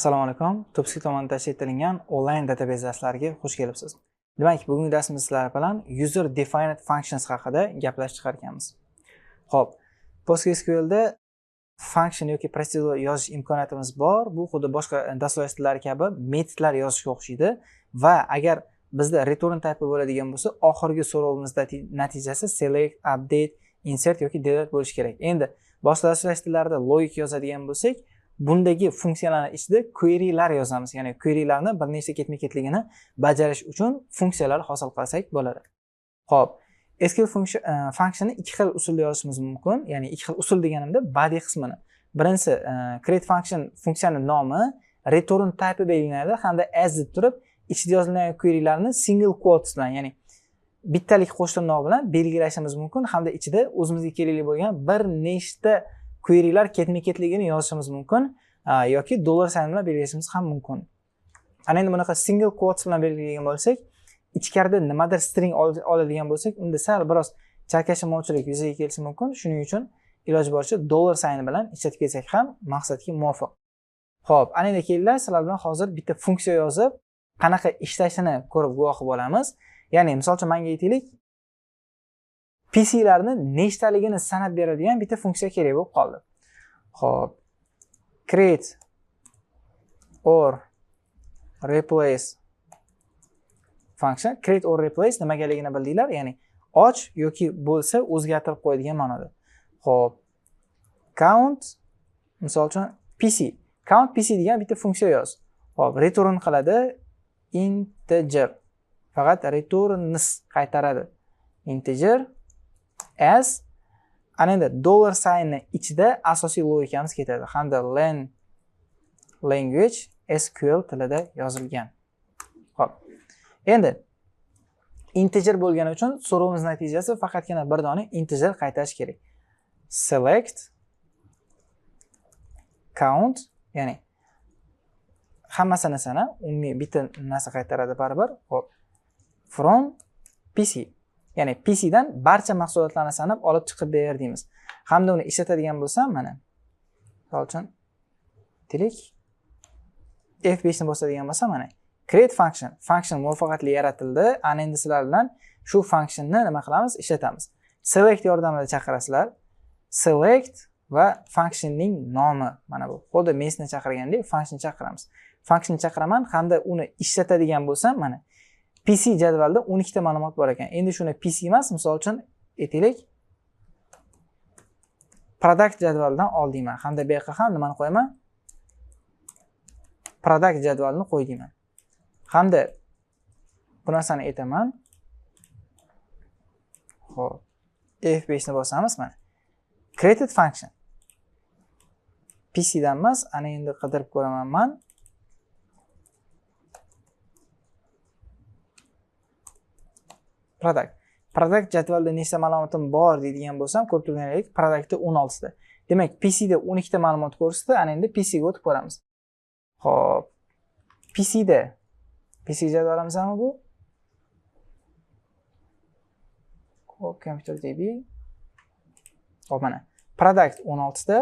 Assalomu alaykum. Topski tomonidan tashkil etilgan onlayn database darslariga xush kelibsiz. Demak, bugungi darsimiz sizlar bilan user defined functions haqida gaplashib chiqar ekanmiz. Xo'p, PostgreSQLda function yoki prosedura yozish imkoniyatimiz bor. Bu xuddi boshqa dasturlash tillari kabi metodlar yozishga o'xshaydi va agar bizda return type bo'ladigan bo'lsa, oxirgi so'rovimiz natijasi select, update, insert yoki delete bo'lishi kerak. Endi boshqa dasturlash tillarida logik yozadigan bo'lsak, bundagi funksiyalarning ichida querylar yozamiz. Ya'ni querylarni bir nechta ketma-ketligini bajarish uchun funksiyalar hosil qilsak bo'ladi. Xo'p, SQL functionni ikki xil usulda yozishimiz mumkin. Ya'ni ikki xil usul deganimda badiiy qismini. Birinchisi create function funksiyaning nomi return type belgilanadi hamda as deb turib ichida yozilgan querylarni single quotes bilan, ya'ni bittalik qo'shtirnoq bilan belgilashimiz mumkin hamda ichida o'zimizga kerakli bo'lgan bir nechta querylar ketma-ketligini yozishimiz mumkin yoki dollar sign bilan belgilashimiz ham mumkin. Ana endi bunaqa single quotes bilan belgilagan bo'lsak, ichkarida nimadir string oladigan bo'lsak, unda sal biroz chalkashmovchilik yuzaga kelishi mumkin. Shuning uchun iloji boricha dollar sign bilan ishlatib kelsak ham maqsadga muvofiq. Xo'p, ana endi kelinglar, sizlar bilan hozir bitta funksiya yozib, qanaqa ishlashini ko'rib guvohi bo'lamiz. Ya'ni misol uchun menga aytaylik, PC'larni nechtaligini sanab beradigan bitta funksiya kerak bo'lib qoldi. Xo'p, create or replace function. Create or replace nimagaligini bildinglar, ya'ni och yoki bo'lsa o'zgartirib qo'yadigan ma'noda. Xo'p, count misol uchun PC. Count PC degan bitta funksiya yoz. Xo'p, return qiladi integer. Faqat returns qaytaradi. Integer as ana endi dollar signni ichida asosiy logikamiz ketadi hamda language SQL tilida yozilgan. Xo'p. Endi integer bo'lgani uchun so'rovimiz natijasi faqatgina bir dona integer qaytarish kerak. Select count, ya'ni hammasini sana, umumiy bitta narsa qaytaradi baribir. Xo'p. From PC. Ya'ni PC dan barcha mahsulotlarni sanab olib chiqib ber deymiz. Hamda uni ishlatadigan bo'lsam, mana misol uchun delik F5 ni bosadigan bo'lsam, mana create function muvaffaqiyatli yaratildi. Ana endi sizlar bilan shu funksionni nima qilamiz? Ishlatamiz. Select yordamida chaqirasizlar. Select va functionning nomi mana bu. Xuddi mesni chaqirgandek function chaqiramiz. Function chaqiraman hamda uni ishlatadigan bo'lsam, mana PC jadvalda 12 ta ma'lumot bor ekan. Endi shuni PC emas, misol uchun aytaylik product jadvalidan oldingman. Hamda bu yoqqa ham nimani qo'yaman? Product jadvalini qo'y deyman. Hamda bu narsani aytaman. Xo'p, F5 ni bosamiz mana. Created function. PC dan emas, ana endi qidirib ko'raman men. Product jadvalda nechta ma'lumotim bor deydigan bo'lsam, ko'rib turganingizdek, productda 16 ta. Demak, PC da 12 ta ma'lumot ko'rsatdi. Ana endi PC ga o'tib ko'ramiz. Xo'p, PC jadvalimizmi bu? Xo'p, ComputerDB. Xo'p, mana product 16 ta.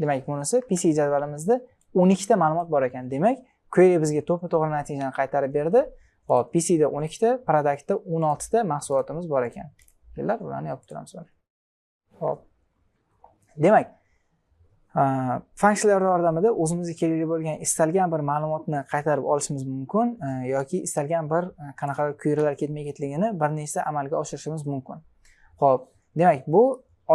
Demak, bunisi PC jadvalimizda 12 ta ma'lumot bor ekan. Demak, query bizga to'g'ri natijani qaytarib berdi. Hop, PC da 12 ta, productda 16 ta mahsulotimiz bor ekan. Kelar, bularni yopib turamiz. Hop. Demak, funksiyalar yordamida o'zimizga kerakli bo'lgan istalgan bir ma'lumotni qaytarib olishimiz mumkin yoki istalgan bir qanaqa querylar ketma-ketligini bir nechta amalga oshirishimiz mumkin. Hop, demak, bu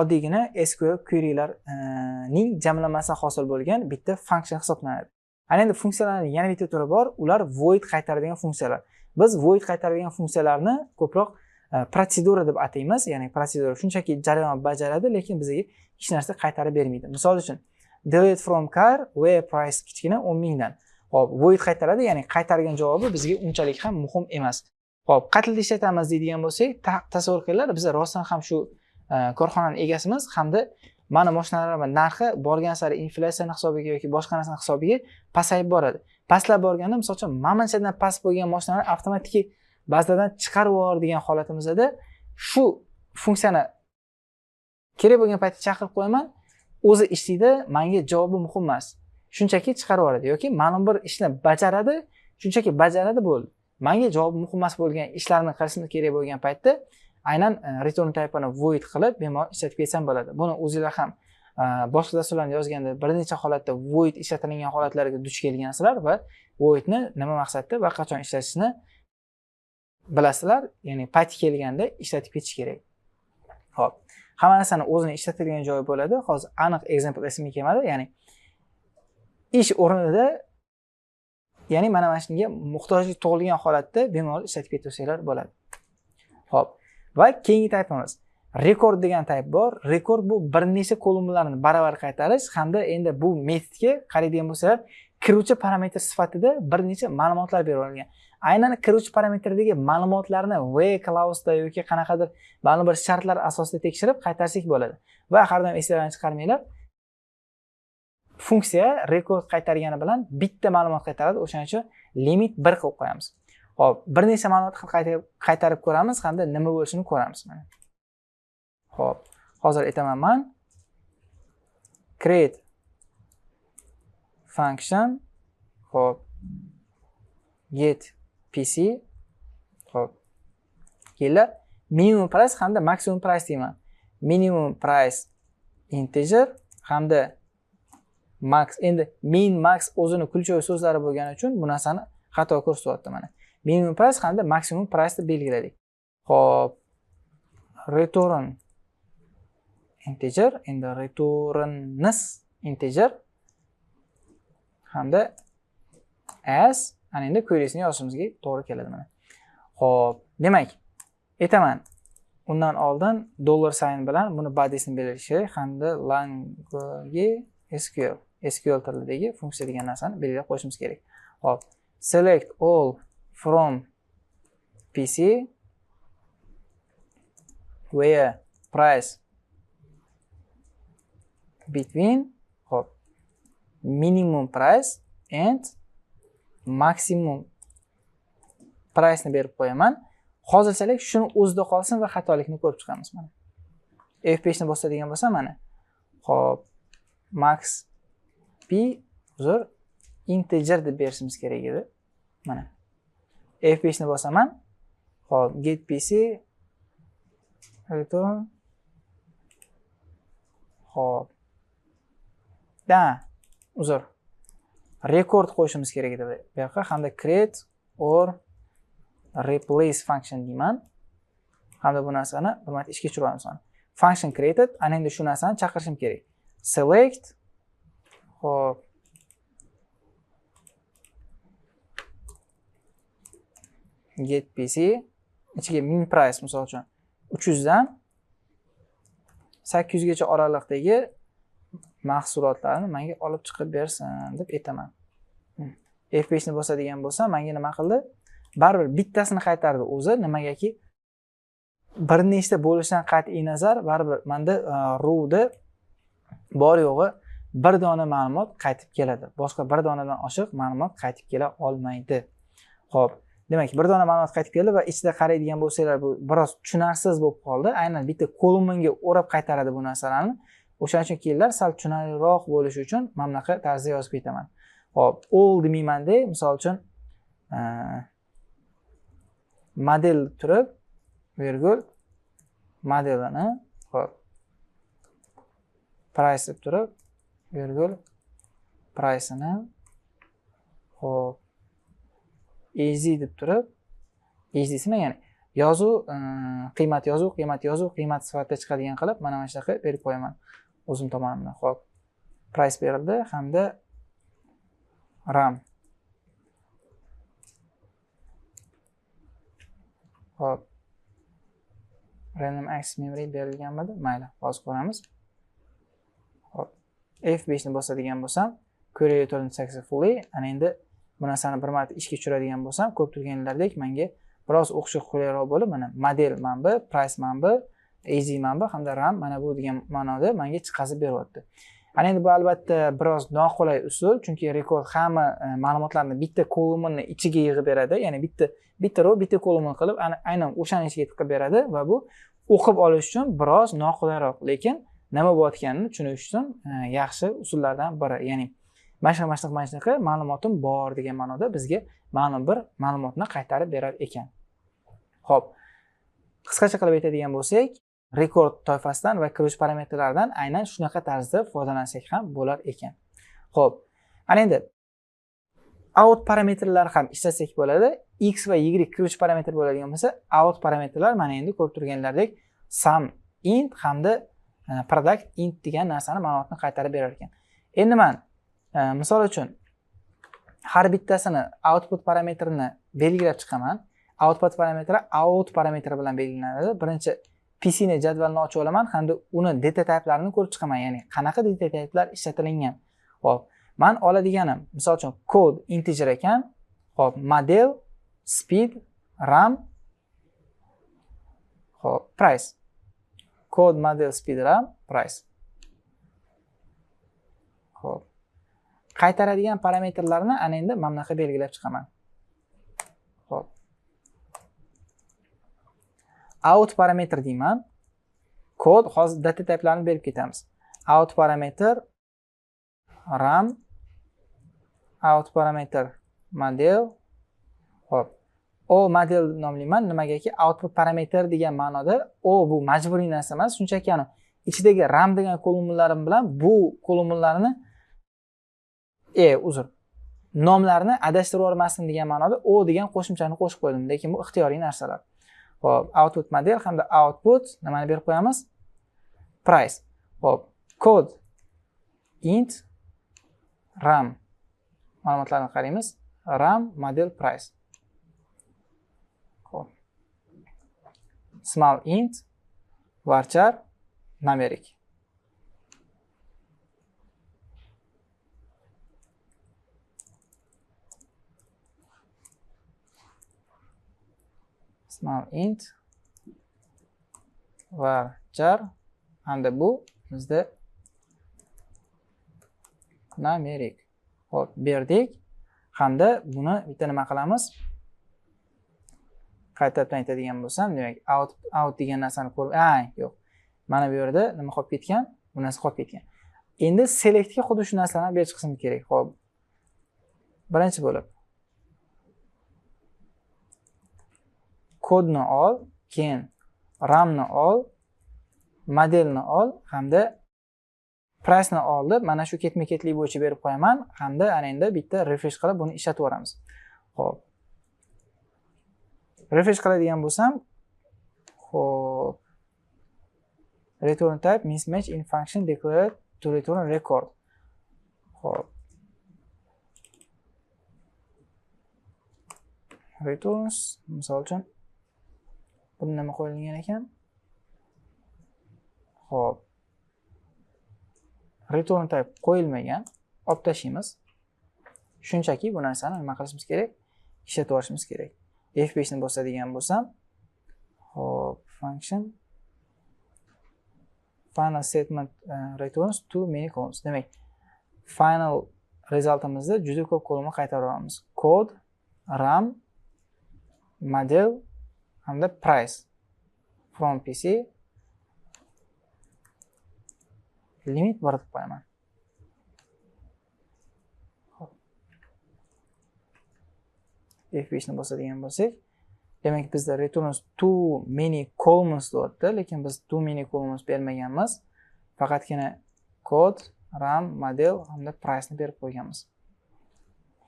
oddiygina SQL querylarning jamlanmasi hosil bo'lgan bitta funksiya hisoblanadi. Ana endi funksiyalarning yana bitta turi bor, ular void qaytaradigan funksiyalar. Biz void qaytaradigan funksiyalarni ko'proq prosedura deb ataymiz. Ya'ni prosedura shunchaki jarayon bajaradi, lekin bizga hech narsa qaytarib bermaydi. Misol uchun delete from car where price kichkina 10,000 dan. Hop, void qaytaradi, ya'ni qaytargan javobi bizga unchalik ham muhim emas. Hop, qatlda ishlatamiz deydigan bo'lsak, tasavvur qilinglar, biz rostdan ham shu korxonaning egasimiz hamda mana mashinalarning narxi borgan sari inflyatsiyaning hisobiga yoki boshqa narsaning hisobiga pasayib boradi. Pastlab borganda, misol uchun, manchadan past bo'lgan mashinalar avtomatik bazadan chiqarib yuboradigan holatimizda shu funksiyani kerak bo'lgan paytda chaqirib qo'yaman, o'zi ishlaydi, menga javobi muhim emas. shunchaki chiqarib yuboradi yoki ma'lum bir ishni bajaradi, shunchaki bajaradi bo'ldi. Menga javob muhim emas bo'lgan ishlarni qilishim kerak bo'lgan paytda aynan return type'ini void qilib bemalol ishlatib ketsam bo'ladi. Buni o'zingizlar ham boshqa dasturlarni yozganda bir necha holatda void ishlatilgan holatlarga duch kelgansizlar va voidni nima maqsadda va qachon ishlatishni bilasizlar, ya'ni payti kelganda ishlatib ketish kerak. Xo'p, hamma narsani o'zini ishlatilgan joyi bo'ladi. Hozir aniq example esimga kelmadi, ya'ni ish o'rnida, ya'ni mana shunga muhtojlik tug'ilgan holatda bemalol ishlatib ketaversanglar bo'ladi. Xo'p, va keyingi typeimiz record degan type bor. Record bu bir necha kolumnlarni baravar qaytarish hamda endi bu metodga qaraydigan bo'lsalar, kiruvchi parametr sifatida bir necha ma'lumotlar berilgan. Aynan kiruvchi parametrdagi ma'lumotlarni where clause'da yoki qanaqadir ma'lum bir shartlar asosida tekshirib qaytarsak bo'ladi. Va har doim esingizdan chiqarmanglar. Funksiya record qaytargani bilan bitta ma'lumot qaytaradi. O'shaning uchun limit 1 qilib qo'yamiz. Xo'p, bir necha ma'lumot qaytarib ko'ramiz hamda nima bo'lishini ko'ramiz mana. Xo'p, hozir aytaman men create function, xo'p, get pc, xo'p, kelar minimum price hamda maximum price deyman. Minimum price integer hamda max, endi min max o'zini kulchoy so'zlari bo'lgani uchun bu narsani xato ko'rsatyapti mana. Minimum price hamda maximum price ni belgiladik. Xo'p, return integer, endi returnimiz integer hamda as, ana endi queriesini yozishimizga to'g'ri keladi mana. Xo'p, demak, aytaman, undan oldin $sign bilan buni body'sini belgilash kerak hamda language SQL tilidagi funksiya degan narsani belgilab qo'yishimiz kerak. Xo'p, select all from PC where price between, xo'p, minimum price and maximum price ni berib qo'yaman. Hozirchalik shuni o'zida qolsin va xatolikni ko'rib chiqamiz mana. F5 ni bosadigan bo'lsa mana. Xo'p, max p uzr integer deb berishimiz kerak edi. Mana. F5 ni bosaman. Xo'p, get pc return. Xo'p. Uzr. Record qo'yishimiz kerak edi bu yoqqa hamda create or replace function deyman. Hamda bu narsani bir marta ishga tushiramiz mana. Function created, ana endi shu narsani chaqirishim kerak. Select, hop, get pc, ichiga min price misol uchun 300 dan 800 gacha oraliqdagi mahsulotlarni menga olib chiqib bersin deb aytaman. F5 ni bosadigan bo'lsam, menga nima qildi? Baribir bittasini qaytardi o'zi, nimagaki bir nechta bo'lishidan qat'iy nazar, baribir menda rowda bor yo'g'i bir dona ma'lumot qaytib keladi. Boshqa bir donadan oshiq ma'lumot qaytib kela olmaydi. Xo'p, demak, bir dona ma'lumot qaytib keldi va ichida qaraydigan bo'lsanglar, bu biroz tushunarsiz bo'lib qoldi. Aynan bitta kolumnga o'rab qaytaradi bu narsalarni. O'shaning uchun kelinlar sal tushunarliroq bo'lishi uchun mana bunaqa tarzda yozib ketaman. Xo'p, all demayman-da, misol uchun model turib, virgul modelini, xo'p, price deb turib, virgul price'ini, xo'p, easy deb turib, easy'sini, ya'ni yozuv, qiymat yozuv, qiymat sifatida chiqadigan qilib, mana mana shunaqa berib qo'yaman o'zim tomonidan. Xo'p, price berildi hamda RAM. Xo'p, random access memory berilganmidi? Mayli, hozir ko'ramiz. Xo'p, F5 ni bosadigan bo'lsam, query returned successfully. Ana endi bu narsani bir marta ishga tushiradigan bo'lsam, ko'p turganlardek menga biroz o'xshab qulayroq bo'lib, mana model mana bu, price mana bu, easy mana bu hamda RAM mana bu degan ma'noda menga chiqazib beryapti. Ana endi bu albatta biroz noqulay usul, chunki record hamma ma'lumotlarni bitta kolumnni ichiga yig'ib beradi, ya'ni bitta row, bitta kolumn qilib aynan o'shani ichiga tiqib beradi va bu o'qib olish uchun biroz noqulayroq, lekin nima bo'layotganini tushunish uchun yaxshi usullardan biri. Ya'ni mana ma'lumotim bor degan ma'noda bizga ma'lum bir ma'lumotni qaytarib berar ekan. Xo'p, qisqacha qilib aytadigan bo'lsak, rekord toifasidan va kiruvchi parametrlardan aynan shunaqa tarzda foydalansak ham bo'lar ekan. Xo'p, ana endi out parametrlar ham ishlatsak bo'ladi. X va Y kiruvchi parametr bo'ladigan bo'lsa, out parametrlar mana endi ko'rib turganlaridek sum int hamda product int degan narsani ma'lumotni qaytarib berar ekan. Endi men misol uchun har bittasini output parametrini belgilab chiqaman. Output parametri out parametri bilan belgilanadi. Birinchi PC ni jadvalni ochib olaman hamda uni data type'larini ko'rib chiqaman, ya'ni qanaqa data type'lar ishlatilingan. Xo'p, men oladiganim misol uchun code integer ekan. Xo'p, model, speed, RAM, xo'p, price. Code, model, speed, RAM, price. Xo'p. Qaytaradigan parametrlarni ana endi mana bunaqa belgilab chiqaman. Xo'p. Out parametr deyman. Kod hozir data type'larini berib ketamiz. Out parametr RAM, out parametr model. Xo'p. O model nomlayman. Nimagaki output parametr degan ma'noda o bu majburiy narsa emas, shunchaki ichidagi RAM degan kolumnlarim bilan bu kolumnlarni nomlarni adashtirib yubormasin degan ma'noda o degan qo'shimchani qo'shib qo'ydim, lekin bu ixtiyoriy narsalar. Xo'p, output model hamda output nimani berib qo'yamiz? Price. Xo'p, code int RAM ma'lumotlarni qaraymiz. RAM model price. Xo'p. Small int varchar numeric. Small int varchar hamda bu bizda numeric. Xo'p, berdik. Hamda buni bitta nima qilamiz? Qaytadan aytadigan bo'lsam, demak out degan narsani ko'rib, yo'q. Mana bu yerda nima qolib ketgan? Bu narsa qolib ketgan. Endi selectga xuddi shu narsalarni berib chiqishimiz kerak. Xo'p. Birinchi bo'lib kodni ol, keyin RAMni ol, modelni ol hamda price'ni ol deb mana shu ketma-ketlik bo'yicha berib qo'yaman hamda ana endi bitta refresh qilib buni ishlatib yuboramiz. Xo'p. Refresh qiladigan bo'lsam, xo'p. Return type mismatch in function declared to return record. Xo'p. Returns misol uchun buni nima qo'yilgan ekan? Xo'p. Return type qo'yilmagan. Olib tashlaymiz. Shunchaki bu narsani nima qilishimiz kerak? Ishlatib yuborishimiz kerak. F5 ni bosadigan bo'lsam, xo'p, function final statement returns too many columns. Demak, final resultimizda juda ko'p kolumni qaytarib olamiz. Code, RAM, model hamda price from PC limit bir deb qo'yaman. F5 ni bosadigan bo'lsak, demak bizda returns too many columns deyapti, lekin biz too many columns bermaganmiz. Faqatgina code, RAM, model hamda price ni berib qo'yganmiz.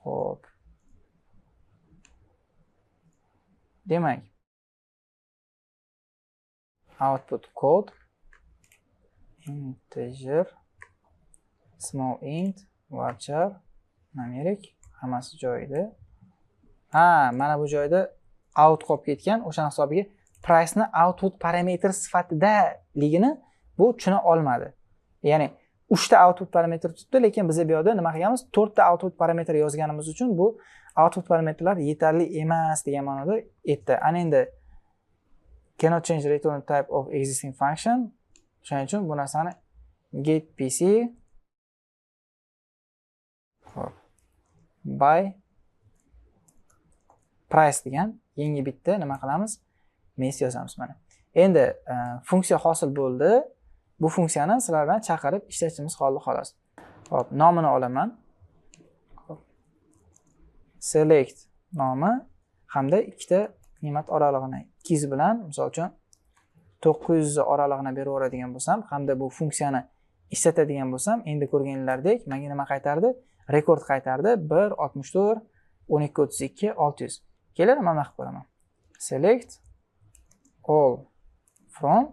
Xo'p. Demak, output code integer small int varchar numeric hammasi joyida. Mana bu joyda out qolib ketgan, o'sha hisobiga price ni output parametr sifatida-ligini bu tushuna olmadi. Ya'ni 3 ta output parametr tutdi, lekin biz bu yerda nima qilganmiz? 4 ta output parametr yozganimiz uchun bu output parametrlar yetarli emas degan ma'noda aytdi. Ana endi cannot change return type of existing function. Shuning uchun bu narsani get pc by price degan yangi bitta nima qilamiz? Mes yozamiz mana. Endi funksiya hosil bo'ldi. Bu funksiyani sizlar bilan chaqirib ishlatishimiz qoldi xolos. Hop, nomini olaman. select nomi hamda ikkita qiymat oralig'ini 200 bilan misol uchun 900 oralig'ini beraveradigan bo'lsam hamda bu funksiyani ishlatadigan bo'lsam, endi ko'rganlaridek menga nima qaytardi? Rekord qaytardi. 1 64 12 32 600. Keling, mana qilib ko'raman. Select all from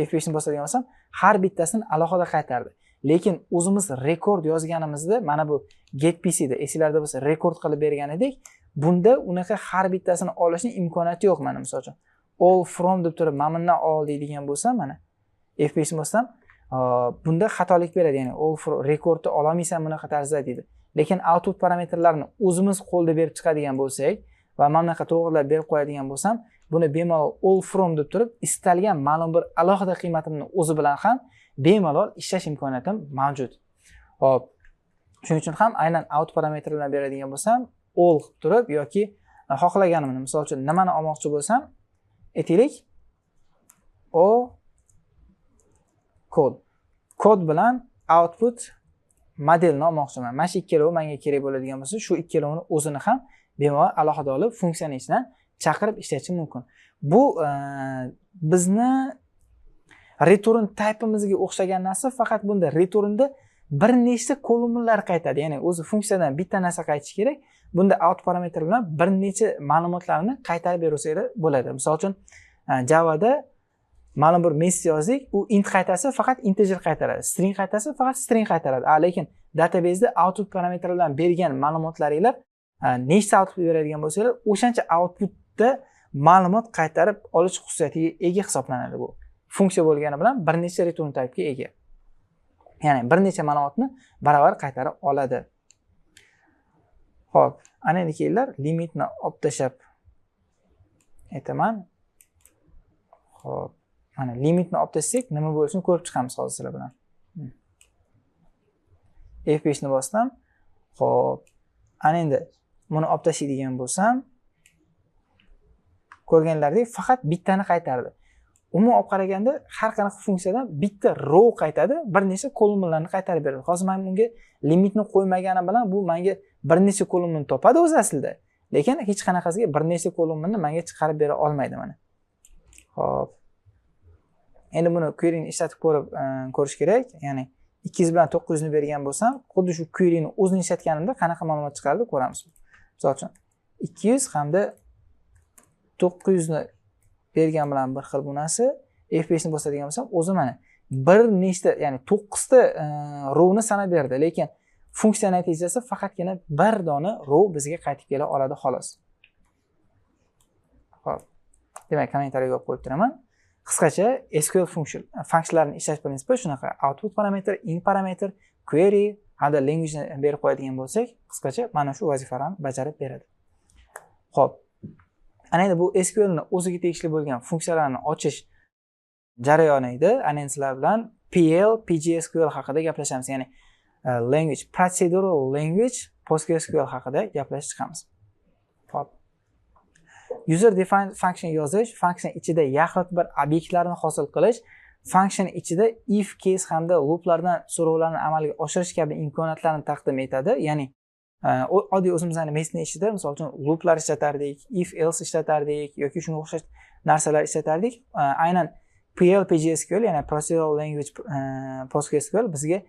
F5 ni bosadigan bo'lsam, har bittasini alohida qaytardi. Lekin o'zimiz rekord yozganimizda, mana bu getPC da esinglarda bo'lsa rekord qilib bergan edik. Bunda unaqa har bittasini olishning imkoniyati yo'q. Mana misol uchun all from deb turib, mana bundan ol deydigan bo'lsam, mana F5 ni bossam, bunda xatolik beradi. Ya'ni all from rekordni ololmaysan bunaqa tarzda deydi. Lekin output parametrlarini o'zimiz qo'lda berib chiqadigan bo'lsak va mana bunaqa to'g'rilab berib qo'yadigan bo'lsam, buni bemalol all from deb turib, istalgan ma'lum bir alohida qiymatimni o'zi bilan ham bemalol ishlash imkoniyatim mavjud. Xo'p, shuning uchun ham aynan out parametrlarni beradigan bo'lsam, all qilib turib yoki xohlaganimni, misol uchun nimani olmoqchi bo'lsam, aytaylik, kod bilan output modelni olmoqchiman. Mana shu ikkalovi menga kerak bo'ladigan bo'lsa, shu ikkalovini o'zini ham bemalol alohida olib funksiyani ichidan chaqirib ishlatishim mumkin. Bu bizni return type'imizga o'xshagan narsa, faqat bunda returnda bir nechta kolumnlar qaytadi. Ya'ni o'zi funksiyadan bitta narsa qaytishi kerak. Bunda out parametr bilan bir necha ma'lumotlarni qaytarib bersanglar bo'ladi. Misol uchun Java'da ma'lum bir message yozdik, u int qaytarsa faqat integer qaytaradi, string qaytarsa faqat string qaytaradi. Lekin databaseda output parametr bilan bergan ma'lumotlaringlar nechta output beradigan bo'lsalar, o'shancha outputda ma'lumot qaytarib olish xususiyatiga ega hisoblanadi bu. Funksiya bo'lgani bilan bir necha return type'ga ega. Ya'ni bir necha ma'lumotni baravar qaytarib oladi. Xo'p, ana endi kelinglar, limitni olib tashlab aytaman. Xo'p, mana limitni olib tashlasak, nima bo'lishini ko'rib chiqamiz hozir sizlar bilan. F5 ni bossam, xo'p, ana endi buni olib tashlaydigan bo'lsam, ko'rganlaridek faqat bittani qaytardi. Umuman olib qaraganda har qanaqa funksiyadan bitta row qaytadi, bir necha kolumnlarni qaytarib beradi. Hozir men bunga limitni qo'ymaganim bilan bu menga bir necha kolumnni topadi o'zi aslida. Lekin hech qanaqasiga bir necha kolumnni menga chiqarib bera olmaydi mana. Xo'p. Endi buni query'ni ishlatib ko'rish kerak. Ya'ni 200 bilan 900 ni bergan bo'lsam, xuddi shu query'ni o'zini ishlatganimda qanaqa ma'lumot chiqardi ko'ramiz. Misol uchun 200 hamda 900 ni bergan bilan bir xil bu narsa. F5 ni bosadigan bo'lsam, o'zi mana bir nechta, ya'ni 9 ta rowni sanab berdi, lekin funksiya natijasi faqatgina bir dona row bizga qaytib kela oladi xolos. Xo'p. Demak, kommentariyaga olib qo'yib turaman. Qisqacha SQL funksiyalarini ishlash prinsipi shunaqa: output parametr, in parametr, query hamda language ni berib qo'yadigan bo'lsak, qisqacha mana shu vazifalarni bajarib beradi. Xo'p. Ana endi bu SQL ni o'ziga tegishli bo'lgan funksiyalarni ochish jarayoni edi. Ana endi sizlar bilan PL, PGSQL haqida gaplashamiz. Ya'ni language, procedural language, PostgreSQL haqida gaplashib chiqamiz. Xo'p. User defined function yozish, function ichida yaxlit bir obyektlarni hosil qilish, function ichida if, case hamda looplardan so'rovlarni amalga oshirish kabi imkoniyatlarni taqdim etadi. Ya'ni oddiy o'zimizning method ichida, misol uchun looplar ishlatardik, if else ishlatardik yoki shunga o'xshash narsalar ishlatardik. Aynan PL, PGSQL, ya'ni procedural language PostgreSQL bizga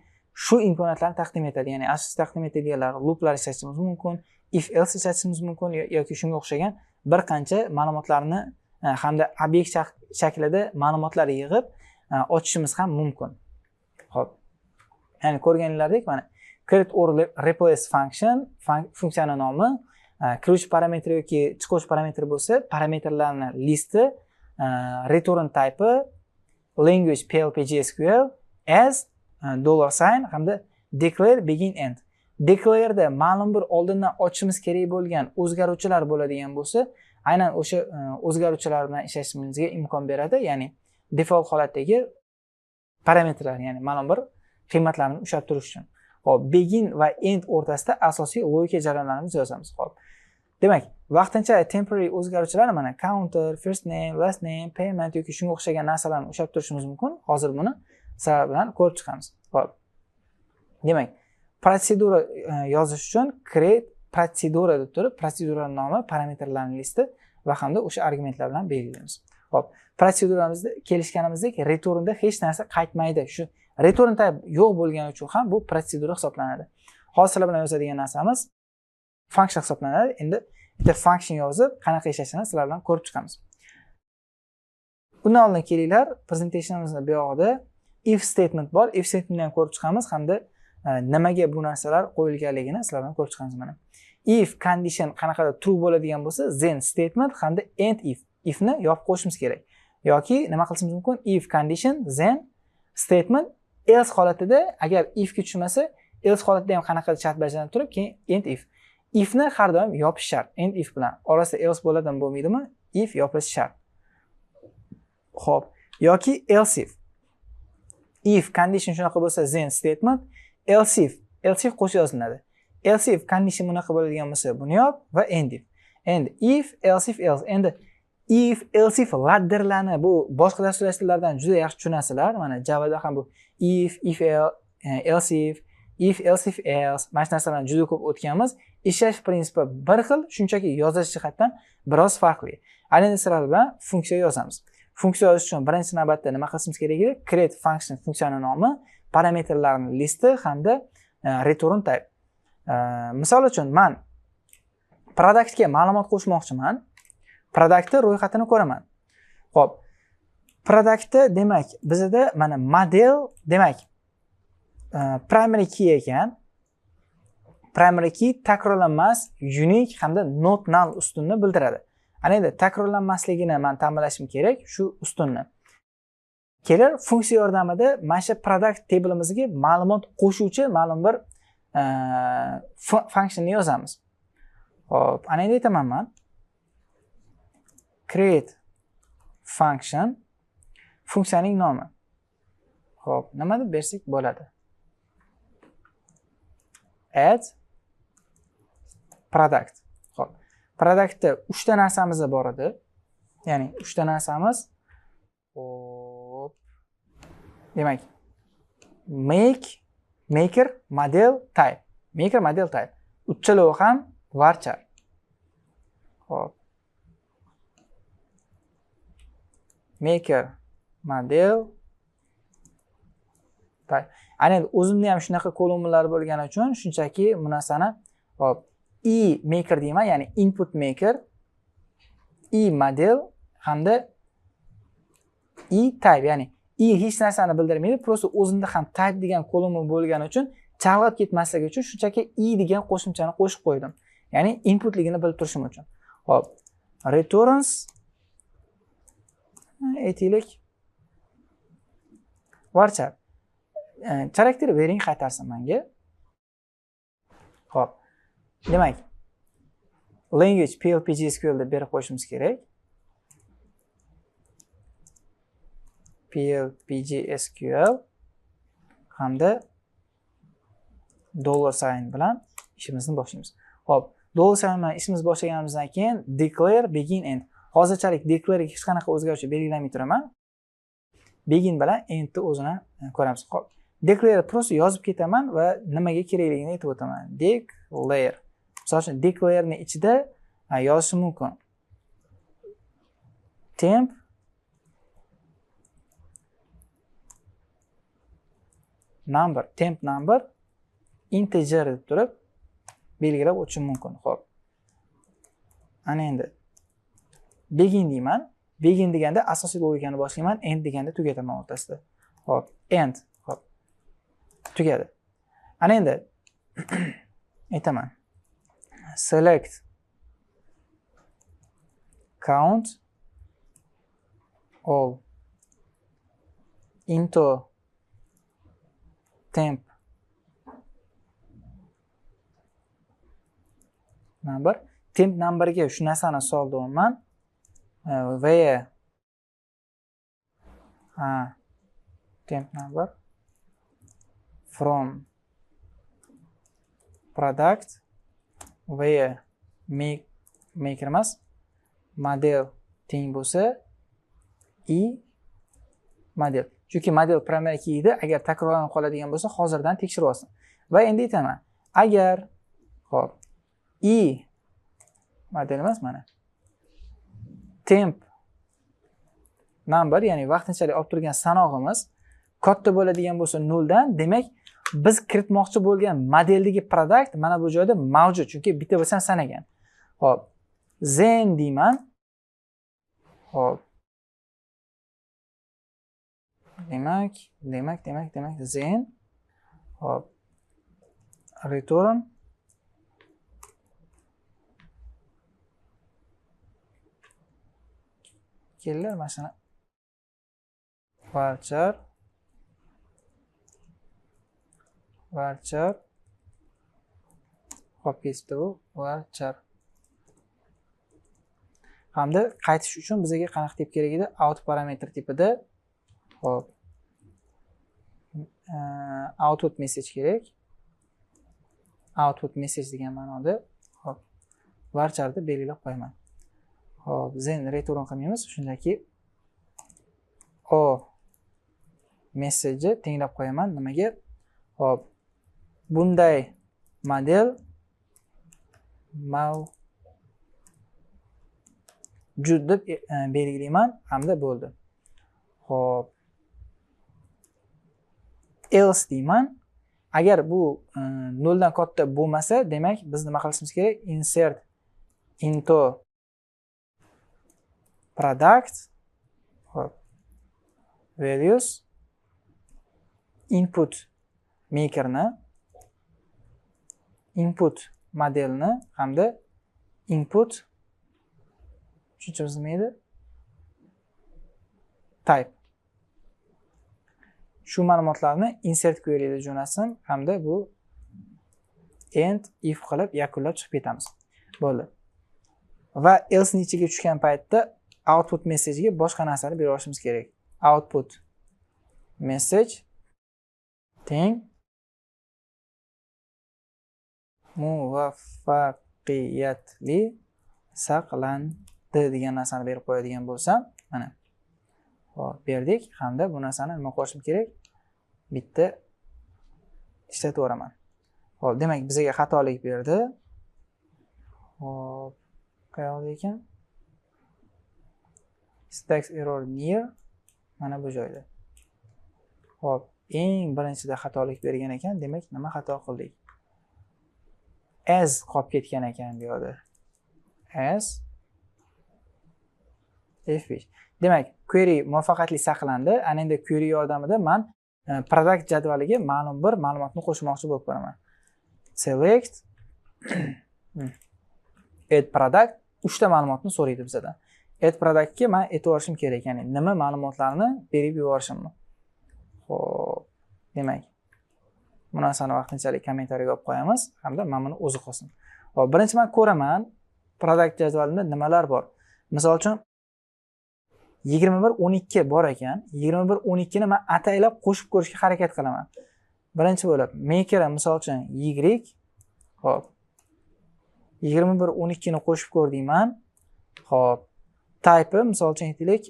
shu imkoniyatlarni taqdim etadi. Ya'ni asosiy taqdim etadiganlar looplar ishlatishimiz mumkin, if else ishlatishimiz mumkin yoki shunga o'xshagan bir qancha ma'lumotlarni hamda obyekt shaklida ma'lumotlar yig'ib ochishimiz ham mumkin. Xo'p. Ya'ni ko'rganlaringdek mana create or replace function funksiyani nomi, kiruvchi parametr yoki chiquvchi parametr bo'lsa, parametrlarni listi, return type, language PL, PGSQL, as $sign hamda declare begin end. Declare'da ma'lum bir oldindan ochishimiz kerak bo'lgan o'zgaruvchilar bo'ladigan bo'lsa, aynan o'sha o'zgaruvchilar bilan ishlashimizga imkon beradi. Ya'ni default holatdagi parametrlar, ya'ni ma'lum bir qiymatlarni ushlab turish uchun. Xo'p, begin va end o'rtasida asosiy logika jarayonlarimizni yozamiz. Xo'p. Demak, vaqtincha temporary o'zgaruvchilar mana counter, first name, last name, payment yoki shunga o'xshagan narsalarni ushlab turishimiz mumkin. Hozir buni sizlar bilan ko'rib chiqamiz. Xo'p. Demak, protsedura yozish uchun create protsedura deb turib, protsedura nomi, parametrlarning listi va hamda o'sha argumentlar bilan belgilaymiz. Xo'p, protseduramizda kelishganimizdek returnda hech narsa qaytmaydi. Shu return type yo'q bo'lgani uchun ham bu protsedura hisoblanadi. Hozir bilan yozadigan narsamiz function hisoblanadi. Endi bitta function yozib, qanaqa ishlashini sizlar bilan ko'rib chiqamiz. Bundan oldin kelinglar, presentationimizning bu yoqida if statement bor. If statementni ham ko'rib chiqamiz hamda nimaga bu narsalar qo'yilganligini sizlar bilan ko'rib chiqamiz mana. If condition qanaqadir true bo'ladigan bo'lsa, then statement hamda end if ni yopib qo'yishimiz kerak. Yoki nima qilishimiz mumkin? If condition then statement else holatida agar if ga tushmasa, else holatida ham qanaqadir shart bajaranib turib, keyin end if. If ni har doim yopish shart. End if bilan orasida else bo'ladimi, bo'lmaydimi? If yopilishi shart. Xo'p, yoki else if. If condition shunaqa bo'lsa, then statement else if qo'shib yoziladi. Else if condition bunaqa bo'ladigan bo'lsa, buni yop va end if. Endi if else if else. Endi if else if ladderlarni bu boshqa dasturlash tillaridan juda yaxshi tushunasizlar. Mana Javada ham bu if else if else if else mana shu narsalarni juda ko'p o'tganmiz. Ishlash prinsipi bir xil, shunchaki yozish jihatdan biroz farqli. Endi sizlar bilan funksiya yozamiz. Funksiya yozish uchun birinchi navbatda nima qilishimiz kerak edi? Create function funksiyani nomi, parametrlarning listi hamda return type. Misol uchun men productga ma'lumot qo'shmoqchiman. Productni ro'yxatini ko'raman. Xo'p. Productda demak, bizda mana model demak primary key ekan. Primary key takrorlanmas, unique hamda not null ustunni bildiradi. Ana endi takrorlanmasligini men ta'minlashim kerak shu ustunni. Kelar funksiya yordamida mana shu product table'imizga ma'lumot qo'shuvchi ma'lum bir functionni yozamiz. Hop, ana endi aytaman men create function funksiyaning nomi. Hop, nima deb bersak bo'ladi? Add product. Hop. Productda 3 ta narsamiz bor edi. Ya'ni 3 ta narsamiz. Hop. Demak, maker, model, type. Maker, model, type. Uchalovi ham varchar. Hop. Maker, model, type. Ana endi o'zimda ham shunaqa kolumnlar bo'lgani uchun shunchaki bu narsani hop maker deyman, ya'ni input maker, model hamda type, ya'ni hech narsani bildirmaydi, prosta o'zimda ham type degan kolumn bo'lgani uchun chalg'ib ketmasligi uchun shunchaki degan qo'shimchani qo'shib qo'ydim. Ya'ni inputligini bilib turishim uchun. Hop, returns aytaylik varchar. Charakter bering qaytarsin menga. Hop. Demak, language PLPG-SQL deb berib qo'yishimiz kerak. PLPG-SQL hamda $sign bilan ishimizni boshlaymiz. Hop, $sign bilan ishimizni boshlaganimizdan keyin declare begin end. Hozirchalik declare hech qanaqa o'zgaruvchi belgilamay turaman. Begin bilan endni o'zini ko'ramiz. Hop. Declare prosta yozib ketaman va nimaga kerakligini aytib o'taman. Declare. Misol uchun declare ni ichida yozishim mumkin. Temp number integer deb turib belgilab o'tishim mumkin. Xo'p. Ana endi begin deyman. Begin deganda asosiy logikani boshlayman, end deganda tugataman o'rtasida. Xo'p, end. Xo'p. Tugadi. Ana endi aytaman. Select count all into temp number. Temp numberga shu narsani soldim. Where temp number from product where maker emas model teng bo'lsa model. Chunki model primary key edi, agar takrorlanib qoladigan bo'lsa hozirdan tekshirib olsin. Va endi aytaman, agar hop i model emas mana temp number, ya'ni vaqtinchalik olib turgan sanog'imiz katta bo'ladigan bo'lsa 0 dan, demak biz kiritmoqchi bo'lgan modeldagi produkt mana bu joyda mavjud, chunki bitta bo'lsa ham sanagan. Hop, then deyman. Hop. Demak, then hop return kellar mana shuni varchar hop kesibdi bu varchar. Hamda qaytish uchun bizga qanaqa tip kerak edi? Out parametr tipida hop output message kerak. Output message degan ma'noda hop varcharni belgilab qo'yaman. Hop, then return qilmaymiz, shundaki o message tenglab qo'yaman. Nimaga? Hop, bunday model mavjud deb belgilayman hamda bo'ldi. Hop, else deyman. Agar bu 0 dan katta bo'lmasa, demak biz nima qilishimiz kerak? Insert into product hop values input makerni, input modelni hamda input tushunchamiz nima edi? Type. Shu ma'lumotlarni insert query'da jo'natsin hamda bu end if qilib yakunlab chiqib ketamiz. Bo'ldi. Va else ni ichiga tushgan paytda output message'ga boshqa narsani bera olishimiz kerak. Output message teng muvaffaqiyatli saqlandi degan narsani berib qo'yadigan bo'lsam, mana hop berdik hamda bu narsani nima qo'shim kerak? Bitta ishlatib o'raman. Hop, demak bizga xatolik berdi. Hop, qayerda ekan? Syntax error near mana bu joyda. Hop, eng birinchida xatolik bergan ekan, demak nima xato qildik? As qolib ketgan ekan bu yerda. As F5. Demak, query muvaffaqiyatli saqlandi. Ana endi query yordamida men product jadvaliga ma'lum bir ma'lumotni qo'shmoqchi bo'lib qo'yaman. Select add product 3 ta ma'lumotni so'raydi bizdan. Add productga men aytib yuborishim kerak, ya'ni nima ma'lumotlarni berib yuborishimni. Xo'p, demak bu narsani vaqtinchalik kommentariyaga olib qo'yamiz hamda mana buni o'zi qolsin. Hop, birinchi men ko'raman product jadvalida nimalar bor. Misol uchun 21:12 bor ekan. 21:12 ni men ataylab qo'shib ko'rishga harakat qilaman. Birinchi bo'lib maker misol uchun y. Hop. 21:12 ni qo'shib ko'r deyman. Hop. Type misol uchun aytaylik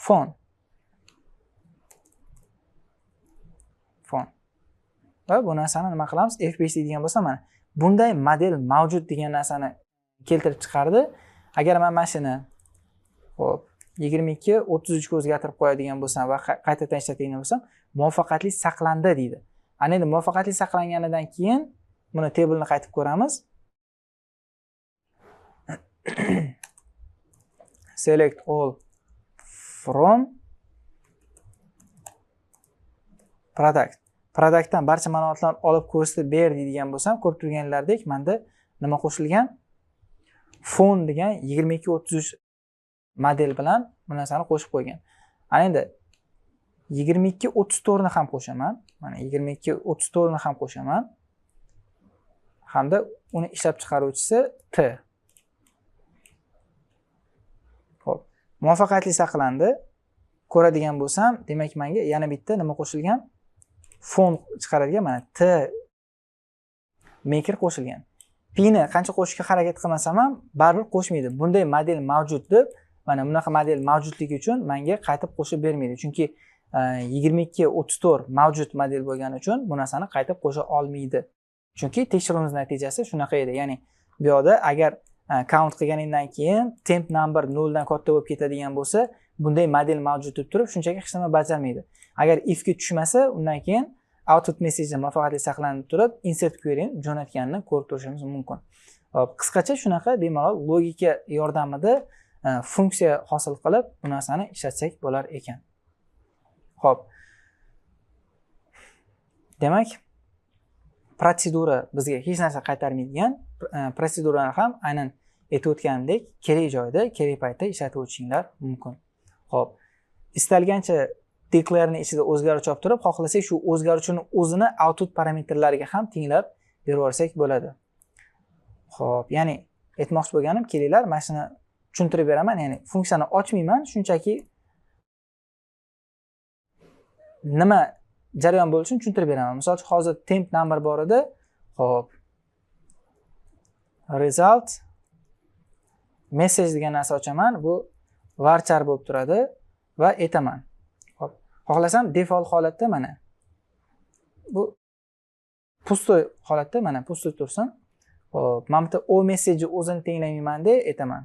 font. Va bu narsani nima qilamiz? F5 deydigan bo'lsa, mana bunday model mavjud degan narsani keltirib chiqardi. Agar men mashina hop 22:33 ga o'zgartirib qo'yadigan bo'lsam va qaytadan ishlatadigan bo'lsam, muvaffaqiyatli saqlandi deydi. Ana endi muvaffaqiyatli saqlanganidan keyin buni tablni qaytib ko'ramiz. Select all from product. Productdan barcha ma'lumotlarni olib ko'rsatib ber deydigan bo'lsam, ko'rib turganlaridek menda nima qo'shilgan? Font degan 22:33 model bilan bu narsani qo'shib qo'ygan. Ana endi 22:34 ni ham qo'shaman. Mana 22:34 ni ham qo'shaman. Hamda uni ishlab chiqaruvchisi T. Xo'p, muvaffaqiyatli saqlandi. Ko'radigan bo'lsam, demak menga yana bitta nima qo'shilgan? Font chiqaradigan mana T maker qo'shilgan. P ni qancha qo'shishga harakat qilmasam ham baribir qo'shmaydi. Bunday model mavjud deb, mana bunaqa model mavjudligi uchun menga qaytib qo'shib bermaydi. Chunki 2234 mavjud model bo'lgani uchun bu narsani qaytib qo'sha olmaydi. Chunki tekshiruvimiz natijasi shunaqa edi. Ya'ni bu yoqda agar count qilganingdan keyin temp number 0 dan katta bo'lib ketadigan bo'lsa, bunday model mavjud deb turib, shunchaki hech nima bajarmaydi. Agar if ga tushmasa, undan keyin output message muvaffaqiyatli saqlanib turib, insert query'ni jo'natganini ko'rib turishimiz mumkin. Hop, qisqacha shunaqa bemalol logika yordamida funksiya hosil qilib, bu narsani ishlatsak bo'lar ekan. Hop. Demak, protsedura bizga hech narsa qaytarmaydigan, protsedurani ham aynan aytib o'tganimdek, kerak joyda, kerak paytda ishlatib o'tishinglar mumkin. Hop. Istalgancha declare'ni ichida o'zgaruvchi olib turib, xohlasak shu o'zgaruvchini o'zini output parametrlariga ham tenglab berib yuborsak bo'ladi. Hop, ya'ni aytmoqchi bo'lganim, kelinglar, mana shuni tushuntirib beraman. Ya'ni funksiyani ochmayman, shunchaki nima jarayon bo'lishini tushuntirib beraman. Misol uchun hozir temp number bor edi. Hop. Result message degan narsa ochaman. Bu varchar bo'lib turadi va aytaman. Hop. Xohlasam default holatda mana bu pustoy holatda mana pustoy tursin. Hop, men bitta o message o'zini tenglayman deb aytaman.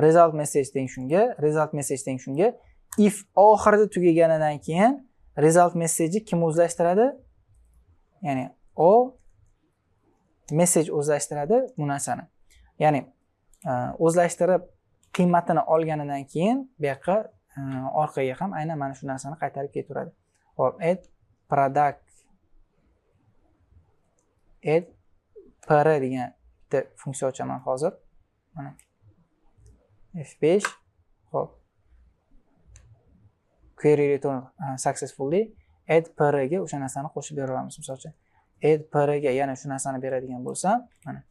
Result message teng shunga, result message teng shunga. If oxirida tugaganidan keyin result message kim o'zlashtiradi? Ya'ni o message o'zlashtiradi bu narsani. Ya'ni o'zlashtirib qiymatini olganidan keyin bu yoqqa orqaga ham aynan mana shu narsani qaytarib ketaveradi. Hop, add product add pr degan bitta funksiya ochaman hozir. Mana F5. Hop. Query return successfully. Add pr ga o'sha narsani qo'shib beraveramiz. Misol uchun add pr ga yana shu narsani beradigan bo'lsam, mana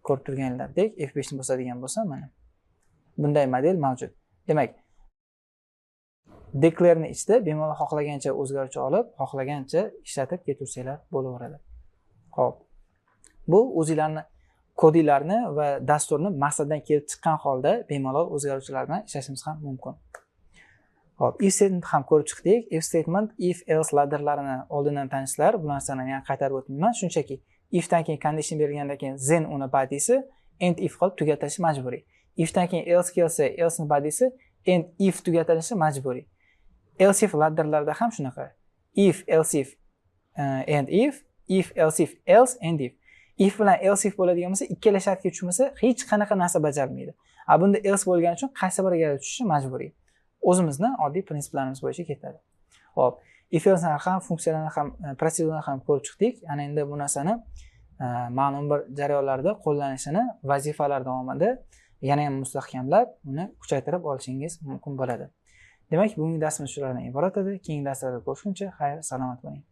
ko'rib turganlaringdek F5 ni bosadigan bo'lsam, mana bunday model mavjud. Demak, declare ni ichida bemalol xohlagancha o'zgaruvchi olib, xohlagancha ishlatib ketaversanglar bo'laveradi. Hop. Bu o'zingizlarni kodinglarni va dasturni maqsaddan kelib chiqqan holda bemalol o'zgaruvchilar bilan ishlashimiz ham mumkin. Hop, if statement ham ko'rib chiqdik. If statement, if else ladderlarini oldindan tanishlar. Bu narsani yana qaytarib o'tmayman. Shunchaki if dan keyin condition berilgandan keyin then uni bodysi end if qilib tugatilishi majburiy. If dan keyin else kelsa, else ni bodysi end if tugatilishi majburiy. Else if ladderlarda ham shunaqa. If, else if, end if, else if, else, end if. If bilan else if bo'ladigan bo'lsa, ikkala shartga tushmasa, hech qanaqa narsa bajarilmaydi. Bunda else bo'lgani uchun qaysi biriga tushishi majburiy. O'zimizning oddiy prinsiplarimiz bo'yicha ketadi. Hop, if else ham funksiyalarni ham protsedurani ham ko'rib chiqdik. Ana endi bu narsani ma'lum bir jarayonlarda qo'llanishini vazifalar davomida yana ham mustahkamlab, uni kuchaytirib olishingiz mumkin bo'ladi. Demak, bugungi darsimiz shulardan iborat edi. Keyingi darslarda ko'rishguncha xayr, salomat bo'ling.